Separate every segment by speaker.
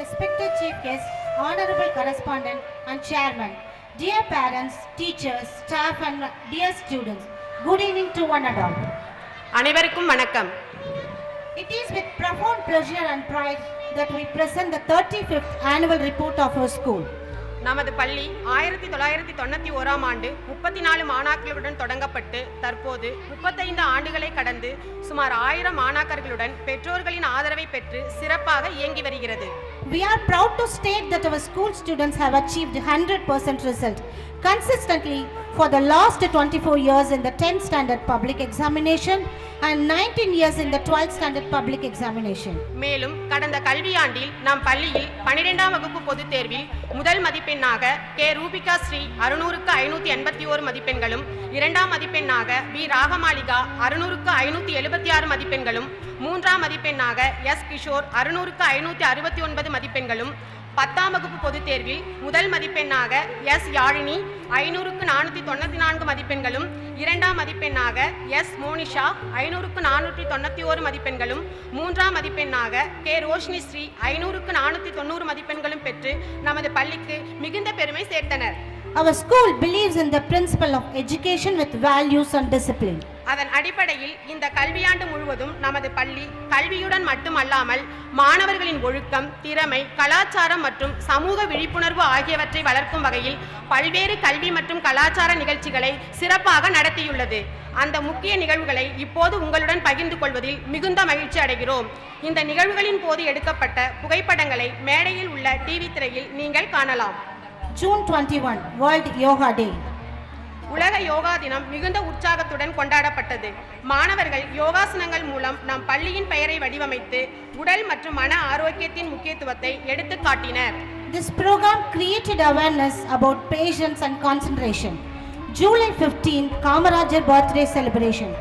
Speaker 1: respected chief guest, honorable correspondent and chairman, dear parents, teachers, staff and dear students, good evening to one and all.
Speaker 2: அனைவருக்கும் வணக்கம்.
Speaker 1: It is with profound pleasure and pride that we present the 35th annual report of our school.
Speaker 2: நமது பள்ளி 1991ஆம் ஆண்டு 34 மாணாக்கர்களுடன் தொடங்கப்பட்டு தற்போது 35 ஆண்டுகளை கடந்து சுமார் 1000 மாணாக்கர்களுடன் பெற்றோர்களின் ஆதரவை பெற்று சிறப்பாக இயங்கி வருகிறது.
Speaker 1: We are proud to state that our school students have achieved 100% result consistently for the last 24 years in the 10th standard public examination and 19 years in the 12th standard public examination.
Speaker 2: மேலும் கடந்த கல்வியாண்டில் நம் பள்ளியில் 12ஆம் வகுப்பு பொதுத் தேர்வில் முதல் மதிப்பெண்ணாக கே ரூபிகா ஸ்ரீ 600க்கு 581 மதிப்பெண்களும், இரண்டாம் மதிப்பெண்ணாக வி ராகமாலிகா 600க்கு 576 மதிப்பெண்களும், மூன்றாம் மதிப்பெண்ணாக எஸ் கிஷோர் 600க்கு 569 மதிப்பெண்களும், 10ஆம் வகுப்பு பொதுத் தேர்வில் முதல் மதிப்பெண்ணாக எஸ் யாழினி 500க்கு 494 மதிப்பெண்களும், இரண்டாம் மதிப்பெண்ணாக எஸ் மோனிஷா 500க்கு 491 மதிப்பெண்களும், மூன்றாம் மதிப்பெண்ணாக கே ரோஷினி ஸ்ரீ 500க்கு 490 மதிப்பெண்களும் பெற்று நமது பள்ளிக்கு மிகுந்த பெருமை சேர்த்தனர்.
Speaker 1: Our school believes in the principle of education with values and discipline.
Speaker 2: அதன் அடிப்படையில் இந்த கல்வியாண்டு முழுவதும் நமது பள்ளி கல்வியுடன் மட்டுமல்லாமல் மாணவர்களின் ஒழுக்கம், திறமை, கலாச்சாரம் மற்றும் சமூக விழிப்புணர்வு ஆகியவற்றை வளர்க்கும் வகையில் பல்வேறு கல்வி மற்றும் கலாச்சார நிகழ்ச்சிகளை சிறப்பாக நடத்தியுள்ளது. அந்த முக்கிய நிகழ்வுகளை இப்போது உங்களுடன் பகிர்ந்து கொள்வதில் மிகுந்த மகிழ்ச்சி அடைகிறோம். இந்த நிகழ்வுகளின் போது எடுக்கப்பட்ட புகைப்படங்களை மேடையில் உள்ள டிவி திரையில் நீங்கள் காணலாம்.
Speaker 1: June 21, World Yoga Day.
Speaker 2: உலக யோகா தினம் மிகுந்த உற்சாகத்துடன் கொண்டாடப்பட்டது. மாணவர்கள் யோகாசனங்கள் மூலம் நம் பள்ளியின் பெயரை வடிவமைத்து உடல் மற்றும் மன ஆரோக்கியத்தின் முக்கியத்துவத்தை எடுத்துக் காட்டினர்.
Speaker 1: This program created awareness about patience and concentration. July 15, Kamarajar birthday celebration.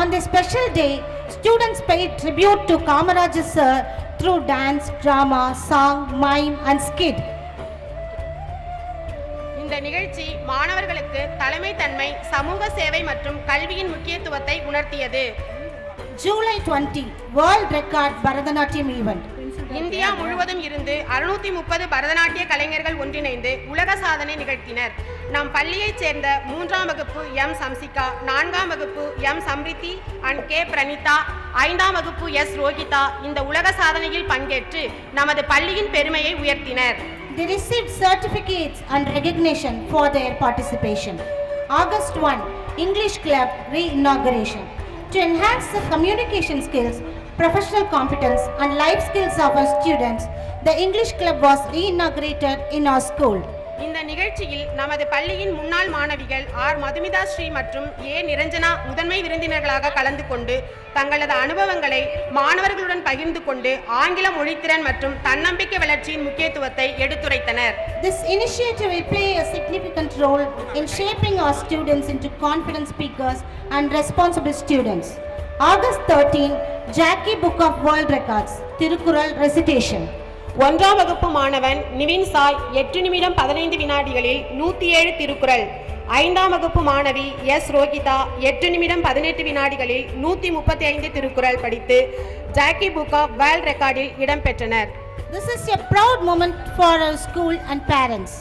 Speaker 1: On this special day, students paid tribute to Kamarajar sir through dance, drama, song, mime and skit.
Speaker 2: இந்த நிகழ்ச்சி மாணவர்களுக்கு தலைமைத்தன்மை, சமூக சேவை மற்றும் கல்வியின் முக்கியத்துவத்தை உணர்த்தியது.
Speaker 1: July 20, World Record Bharatanatyam event.
Speaker 2: India முழுவதும் இருந்து 630 பரதநாட்டிய கலைஞர்கள் ஒன்றிணைந்து உலக சாதனை நிகழ்த்தினர். நம் பள்ளியைச் சேர்ந்த 3ஆம் வகுப்பு எம் சம்சிகா, 4ஆம் வகுப்பு M Samriddhi and K Pranitha, 5ஆம் வகுப்பு எஸ் ரோகிதா இந்த உலக சாதனையில் பங்கேற்று நமது பள்ளியின் பெருமையை உயர்த்தினர்.
Speaker 1: They received certificates and recognition for their participation. August 1, English Club re-inauguration. To enhance the communication skills, professional competence and life skills of our students, the English Club was re-inaugurated in our school.
Speaker 2: இந்த நிகழ்ச்சியில் நமது பள்ளியின் முன்னாள் மாணவிகள் R Madhumitha Sri மற்றும் ஏ நிரஞ்சனா முதன்மை விருந்தினர்களாக கலந்து கொண்டு தங்களது அனுபவங்களை மாணவர்களுடன் பகிர்ந்து கொண்டு ஆங்கில மொழித்திறன் மற்றும் தன்னம்பிக்கை வளர்ச்சியின் முக்கியத்துவத்தை எடுத்துரைத்தனர்.
Speaker 1: This initiative will play a significant role in shaping our students into confident speakers and responsible students. August 13, Jackie Book of World Records, Tirukural recitation.
Speaker 2: 1ஆம் வகுப்பு மாணவன் நிவின் சாய் 8 நிமிடம் 15 வினாடிகளில் 107 திருக்குறள், 5ஆம் வகுப்பு மாணவி எஸ் ரோகிதா 8 நிமிடம் 18 வினாடிகளில் 135 திருக்குறள் படித்து ஜாக்கி புக் ஆஃப் வேர்ல்ட் ரெக்கார்டில் இடம்பெற்றனர்.
Speaker 1: This is a proud moment for our school and parents.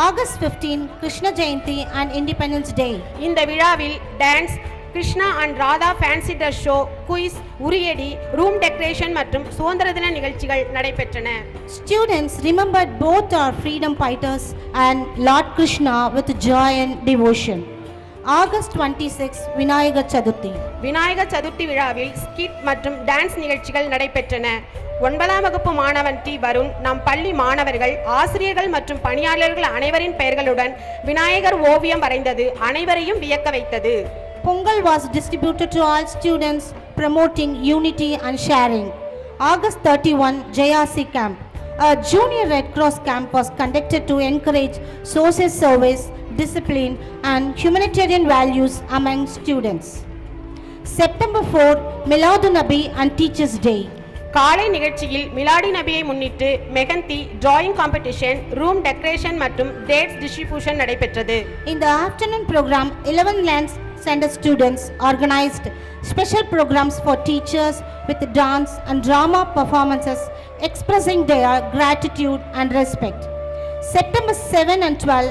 Speaker 1: August 15, Krishna Jayanti and Independence Day.
Speaker 2: இந்த விழாவில் dance, Krishna and Radha fancy dress show, quiz, உரியடி, ரூம் டெக்கரேஷன் மற்றும் சுதந்திர தின நிகழ்ச்சிகள் நடைபெற்றன.
Speaker 1: Students remembered both our freedom fighters and Lord Krishna with joy and devotion. August 26, Vinayaga Chaturthi.
Speaker 2: Vinayagar Chaturthi விழாவில் skid மற்றும் டான்ஸ் நிகழ்ச்சிகள் நடைபெற்றன. 9ஆம் வகுப்பு மாணவன் டி வருண் நம் பள்ளி மாணவர்கள், ஆசிரியர்கள் மற்றும் பணியாளர்கள் அனைவரின் பெயர்களுடன் விநாயகர் ஓவியம் வரைந்தது அனைவரையும் வியக்க வைத்தது.
Speaker 1: Pongal was distributed to all students, promoting unity and sharing. August 31, JRC camp. A junior Red Cross camp was conducted to encourage social service, discipline and humanitarian values among students. September 4, Miladun Nabi and Teachers Day.
Speaker 2: காலை நிகழ்ச்சியில் மிலாடி நபியை முன்னிட்டு mehndi, drawing competition, room decoration மற்றும் dates distribution நடைபெற்றது.
Speaker 1: In the afternoon program, 11 lands center students organized special programs for teachers with dance and drama performances expressing their gratitude and respect. September 7 and 12,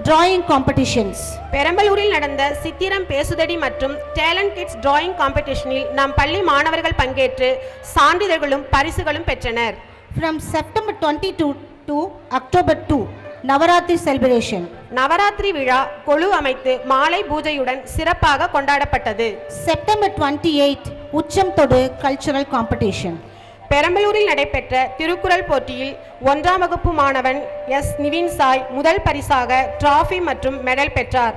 Speaker 1: drawing competitions.
Speaker 2: பெரம்பலூரில் நடந்த சித்திரம் பேசுதடி மற்றும் talent kids drawing காம்படிஷனில் நம் பள்ளி மாணவர்கள் பங்கேற்று சான்றிதழ்களும் பரிசுகளும் பெற்றனர்.
Speaker 1: From September 22 to October 2, Navaratri celebration.
Speaker 2: Navaratri விழா கொலு அமைத்து மாலை பூஜையுடன் சிறப்பாக கொண்டாடப்பட்டது.
Speaker 1: September 28, உச்சம் தொடு cultural competition.
Speaker 2: பெரம்பலூரில் நடைபெற்ற திருக்குறள் போட்டியில் 1ஆம் வகுப்பு மாணவன் எஸ் நிவின் சாய் முதல் பரிசாக டிராஃபி மற்றும் மெடல் பெற்றார்.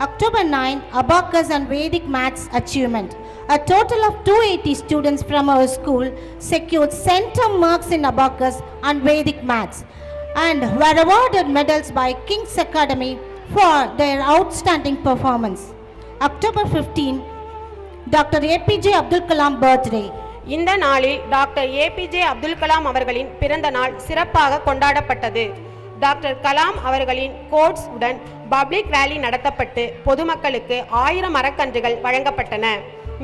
Speaker 1: October 9, Abacus and Vedic Maths achievement. A total of 280 students from our school secured center marks in Abacus and Vedic Maths and were awarded medals by King's Academy for their outstanding performance. October 15, Dr. APJ Abdul Kalam birthday.
Speaker 2: இந்த நாளில் doctor APJ Abdul Kalam அவர்களின் பிறந்த நாள் சிறப்பாக கொண்டாடப்பட்டது. Doctor Kalam அவர்களின் quotes உடன் public rally நடத்தப்பட்டு பொதுமக்களுக்கு 1000 மரக்கன்றுகள் வழங்கப்பட்டன.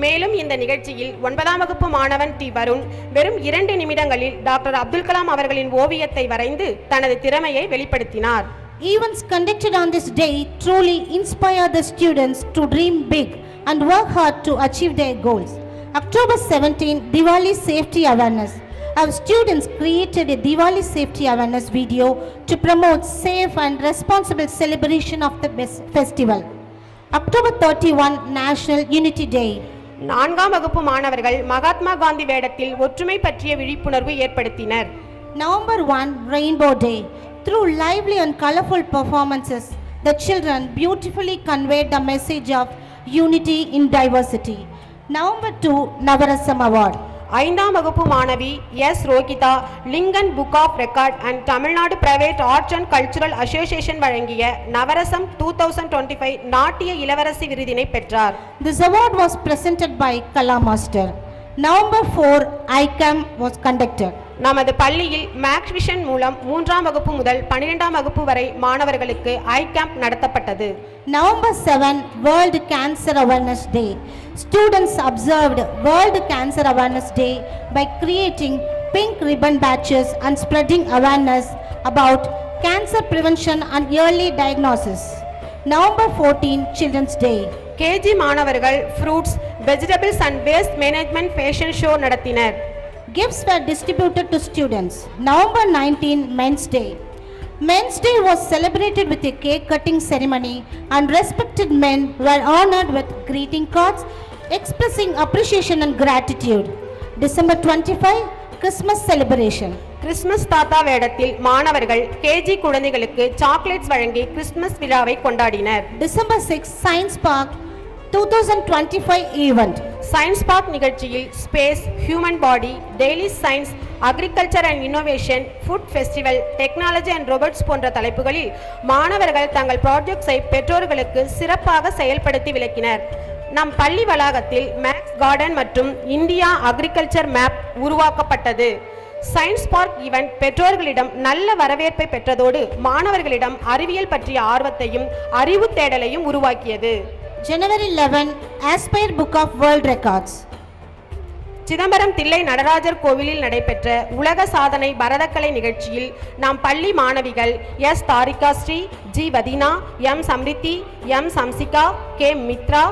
Speaker 2: மேலும் இந்த நிகழ்ச்சியில் 9ஆம் வகுப்பு மாணவன் டி வருண் வெறும் 2 நிமிடங்களில் டாக்டர் அப்துல் கலாம் அவர்களின் ஓவியத்தை வரைந்து தனது திறமையை வெளிப்படுத்தினார்.
Speaker 1: Events conducted on this day truly inspire the students to dream big and work hard to achieve their goals. October 17, Diwali Safety Awareness. Our students created a Diwali Safety Awareness video to promote safe and responsible celebration of the festival. October 31, National Unity Day.
Speaker 2: 4ஆம் வகுப்பு மாணவர்கள் மகாத்மா காந்தி வேடத்தில் ஒற்றுமை பற்றிய விழிப்புணர்வு ஏற்படுத்தினர்.
Speaker 1: November 1, Rainbow Day. Through lively and colorful performances, the children beautifully conveyed the message of unity in diversity. November 2, Navarasam Award.
Speaker 2: 5ஆம் வகுப்பு மாணவி S Rohitha Lincoln book of record and Tamil Nadu private arts and cultural association வழங்கிய நவரசம் 2025 நாட்டிய இளவரசி விருதினை பெற்றார்.
Speaker 1: This award was presented by Kala Master. November 4, ICAM was conducted.
Speaker 2: நமது பள்ளியில் மேக்ஸ் விஷன் மூலம் 3ஆம் வகுப்பு முதல் 12ஆம் வகுப்பு வரை மாணவர்களுக்கு ஐ கேம்ப் நடத்தப்பட்டது.
Speaker 1: November 7, World Cancer Awareness Day. Students observed World Cancer Awareness Day by creating pink ribbon badges and spreading awareness about cancer prevention and early diagnosis. November 14, Children's Day.
Speaker 2: KG மாணவர்கள் fruits, vegetables and waste management fashion show நடத்தினர்.
Speaker 1: Gifts were distributed to students. November 19, Men's Day. Men's Day was celebrated with a cake cutting ceremony and respected men were honored with greeting cards expressing appreciation and gratitude. December 25, Christmas celebration.
Speaker 2: Christmas தாத்தா வேடத்தில் மாணவர்கள் KG குழந்தைகளுக்கு chocolates வழங்கி Christmas விழாவை கொண்டாடினர்.
Speaker 1: December 6, Science Park 2025 event.
Speaker 2: Science park நிகழ்ச்சியில் space, human body, daily science, agriculture and innovation, food festival, technology and robots போன்ற தலைப்புகளில் மாணவர்கள் தங்கள் ப்ராஜெக்ட்ஸை பெற்றோர்களுக்கு சிறப்பாக செயல்படுத்தி விளக்கினர். நம் பள்ளி வளாகத்தில் மேக்ஸ் கார்டன் மற்றும் இந்தியா அக்ரிகல்ச்சர் மேப் உருவாக்கப்பட்டது. சயின்ஸ் பார்க் ஈவென்ட் பெற்றோர்களிடம் நல்ல வரவேற்பை பெற்றதோடு மாணவர்களிடம் அறிவியல் பற்றிய ஆர்வத்தையும் அறிவு தேடலையும் உருவாக்கியது.
Speaker 1: January 11, Aspire Book of World Records.
Speaker 2: Chidambaram Thillai Natarajar கோவிலில் நடைபெற்ற உலக சாதனை பரதக்கலை நிகழ்ச்சியில் நாம் பள்ளி மாணவிகள் S Tharika Sri, G Vatheena, M Samrithi, M Samsika, K Mithra,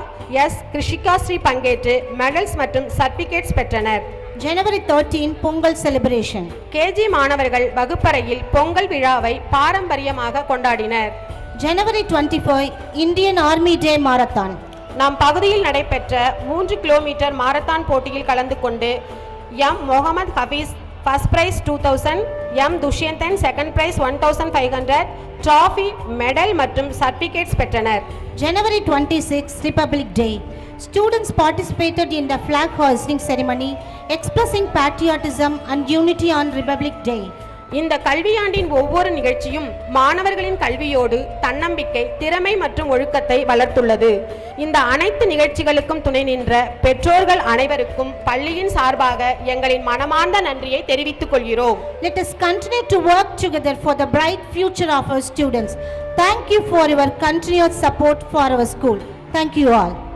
Speaker 2: S Krishika Sri பங்கேற்று மெடல்ஸ் மற்றும் சர்டிபிகேட்ஸ் பெற்றனர்.
Speaker 1: January 13, Pongal celebration.
Speaker 2: கேஜி மாணவர்கள் வகுப்பறையில் பொங்கல் விழாவை பாரம்பரியமாக கொண்டாடினர்.
Speaker 1: January 24, Indian Army Day Marathon.
Speaker 2: நம் பகுதியில் நடைபெற்ற 3 கிலோமீட்டர் மாரத்தான் போட்டியில் கலந்து கொண்டு M Muhammad Hafeez first prize 2000, M Dushyanthan second prize 1500, trophy, medal மற்றும் சர்டிபிகேட்ஸ் பெற்றனர்.
Speaker 1: January 26, Republic Day. Students participated in the flag hoisting ceremony expressing patriotism and unity on Republic Day.
Speaker 2: இந்த கல்வியாண்டின் ஒவ்வொரு நிகழ்ச்சியும் மாணவர்களின் கல்வியோடு தன்னம்பிக்கை, திறமை மற்றும் ஒழுக்கத்தை வளர்த்துள்ளது. இந்த அனைத்து நிகழ்ச்சிகளுக்கும் துணை நின்ற பெற்றோர்கள் அனைவருக்கும் பள்ளியின் சார்பாக எங்களின் மனமார்ந்த நன்றியை தெரிவித்துக் கொள்கிறோம்.
Speaker 1: Let us continue to work together for the bright future of our students. Thank you for your continuous support for our school. Thank you all.